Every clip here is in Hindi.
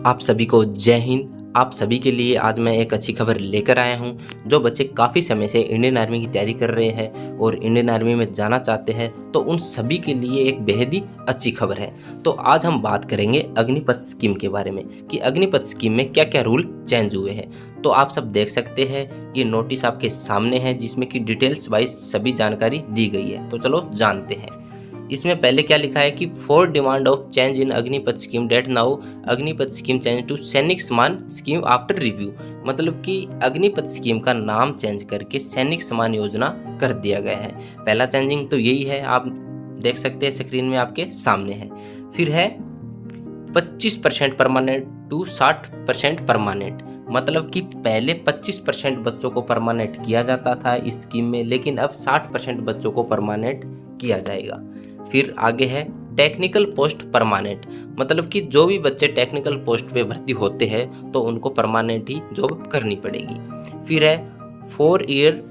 आप सभी को जय हिंद। आप सभी के लिए आज मैं एक अच्छी खबर लेकर आया हूं। जो बच्चे काफ़ी समय से इंडियन आर्मी की तैयारी कर रहे हैं और इंडियन आर्मी में जाना चाहते हैं तो उन सभी के लिए एक बेहद ही अच्छी खबर है। तो आज हम बात करेंगे अग्निपथ स्कीम के बारे में कि अग्निपथ स्कीम में क्या क्या रूल चेंज हुए हैं। तो आप सब देख सकते हैं, ये नोटिस आपके सामने है जिसमें कि डिटेल्स वाइज सभी जानकारी दी गई है। तो चलो जानते हैं। इसमें पहले क्या लिखा है कि for demand of change in Agnipath scheme date now Agnipath scheme change to Sainik Samman scheme after review. मतलब कि अग्निपथ स्कीम का नाम चेंज करके सैनिक सम्मान योजना कर दिया गया है। पहला चेंजिंग तो यही है, आप देख सकते हैं स्क्रीन में आपके सामने है। फिर है 25% परमानेंट टू 60% परमानेंट। मतलब कि पहले 25% बच्चों को परमानेंट किया जाता था इस स्कीम में, लेकिन अब 60% बच्चों को परमानेंट किया जाएगा। फिर आगे है टेक्निकल पोस्ट परमानेंट। मतलब कि जो भी बच्चे टेक्निकल पोस्ट पे भर्ती होते हैं तो उनको परमानेंट ही जॉब करनी पड़ेगी। फिर है 4 ईयर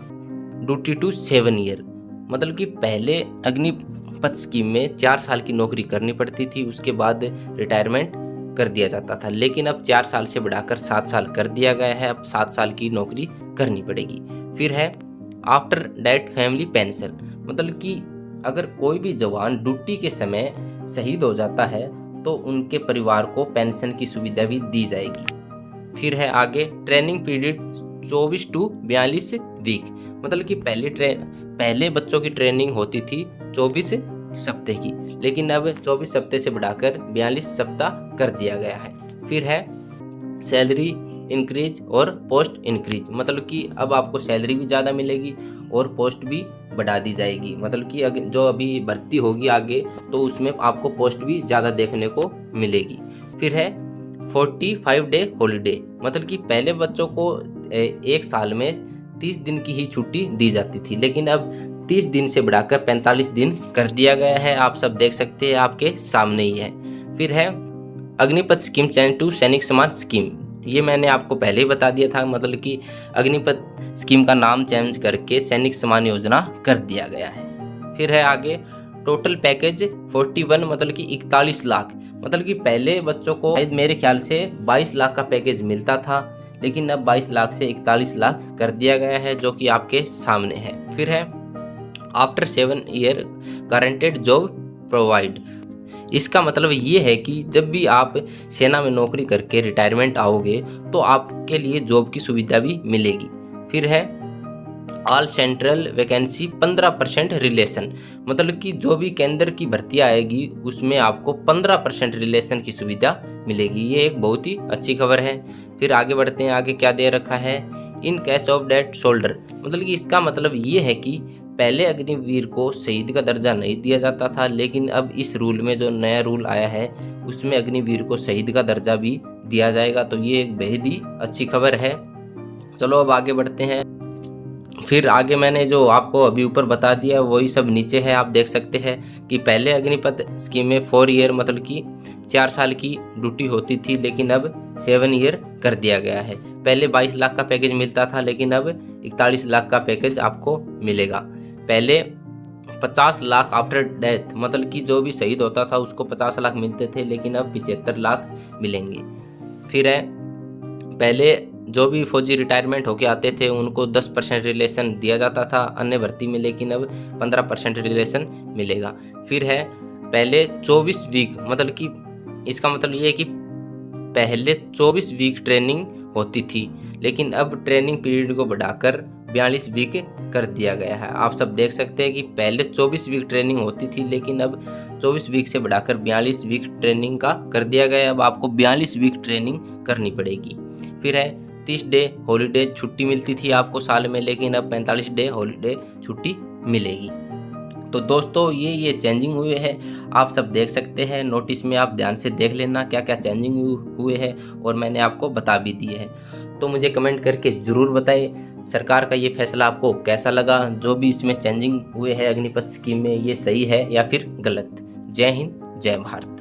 ड्यूटी टू 7 ईयर। मतलब कि पहले अग्निपथ स्कीम में 4 साल की नौकरी करनी पड़ती थी, उसके बाद रिटायरमेंट कर दिया जाता था, लेकिन अब 4 साल से बढ़ाकर 7 साल कर दिया गया है। अब 7 साल की नौकरी करनी पड़ेगी। फिर है आफ्टर डेथ फैमिली पेंशन। मतलब कि अगर कोई भी जवान ड्यूटी के समय शहीद हो जाता है तो उनके परिवार को पेंशन की सुविधा भी दी जाएगी। फिर है आगे ट्रेनिंग पीरियड 24 टू 42 वीक। मतलब कि पहले बच्चों की ट्रेनिंग होती थी 24 सप्ताह की, लेकिन अब 24 सप्ताह से बढ़ाकर 42 सप्ताह कर दिया गया है। फिर है सैलरी इंक्रीज और पोस्ट इंक्रीज। मतलब कि अब आपको सैलरी भी ज़्यादा मिलेगी और पोस्ट भी बढ़ा दी जाएगी। मतलब कि जो अभी भर्ती होगी आगे तो उसमें आपको पोस्ट भी ज़्यादा देखने को मिलेगी। फिर है 45 डे हॉलीडे। मतलब कि पहले बच्चों को एक साल में 30 दिन की ही छुट्टी दी जाती थी, लेकिन अब 30 दिन से बढ़ाकर 45 दिन कर दिया गया है। आप सब देख सकते हैं, आपके सामने ही है। फिर है Agnipath scheme change to Sainik Samman scheme. ये मैंने आपको पहले ही बता दिया था। मतलब कि अग्निपथ स्कीम का नाम चेंज करके सैनिक सम्मान योजना कर दिया गया है। फिर है आगे टोटल पैकेज 41। मतलब कि 41 लाख। मतलब कि पहले बच्चों को मेरे ख्याल से 22 लाख का पैकेज मिलता था, लेकिन अब 22 लाख से 41 लाख कर दिया गया है, जो कि आपके सामने है। फिर है after 7 year guaranteed job provide. इसका मतलब ये है कि जब भी आप सेना में नौकरी करके रिटायरमेंट आओगे तो आपके लिए जॉब की सुविधा भी मिलेगी। फिर है ऑल सेंट्रल वैकेंसी 15% रिलेशन। मतलब कि जो भी केंद्र की भर्ती आएगी उसमें आपको 15% रिलेशन की सुविधा मिलेगी। ये एक बहुत ही अच्छी खबर है। फिर आगे बढ़ते हैं, आगे क्या दे रखा है in case of death shoulder. मतलब कि इसका मतलब ये है कि पहले अग्निवीर को शहीद का दर्जा नहीं दिया जाता था, लेकिन अब इस रूल में जो नया रूल आया है उसमें अग्निवीर को शहीद का दर्जा भी दिया जाएगा। तो ये एक बेहद ही अच्छी खबर है। चलो अब आगे बढ़ते हैं। फिर आगे मैंने जो आपको अभी ऊपर बता दिया वही सब नीचे है। आप देख सकते हैं कि पहले अग्निपथ स्कीम में 4 ईयर मतलब कि 4 साल की ड्यूटी होती थी, लेकिन अब 7 ईयर कर दिया गया है। पहले 22 लाख का पैकेज मिलता था, लेकिन अब 41 लाख का पैकेज आपको मिलेगा। पहले 50 लाख आफ्टर डेथ। मतलब कि जो भी शहीद होता था उसको 50 लाख मिलते थे, लेकिन अब 75 लाख मिलेंगे। फिर है पहले जो भी फौजी रिटायरमेंट होके आते थे उनको 10% रिलेशन दिया जाता था अन्य भर्ती में, लेकिन अब 15% रिलेशन मिलेगा। फिर है पहले 24 वीक। मतलब कि इसका मतलब ये है कि पहले 24 वीक ट्रेनिंग होती थी, लेकिन अब ट्रेनिंग पीरियड को बढ़ाकर 42 वीक कर दिया गया है। आप सब देख सकते हैं कि पहले 24 वीक ट्रेनिंग होती थी, लेकिन अब 24 वीक से बढ़ाकर 42 वीक ट्रेनिंग का कर दिया गया है। अब आपको 42 वीक ट्रेनिंग करनी पड़ेगी। फिर है 30 डे हॉलीडे छुट्टी मिलती थी आपको साल में, लेकिन अब 45 डे हॉलीडे छुट्टी मिलेगी। तो दोस्तों ये चेंजिंग हुए हैं, आप सब देख सकते हैं। नोटिस में आप ध्यान से देख लेना क्या क्या चेंजिंग हुए हैं, और मैंने आपको बता भी दिए हैं। तो मुझे कमेंट करके ज़रूर बताएं सरकार का ये फैसला आपको कैसा लगा। जो भी इसमें चेंजिंग हुए हैं अग्निपथ स्कीम में, ये सही है या फिर गलत। जय हिंद, जय भारत।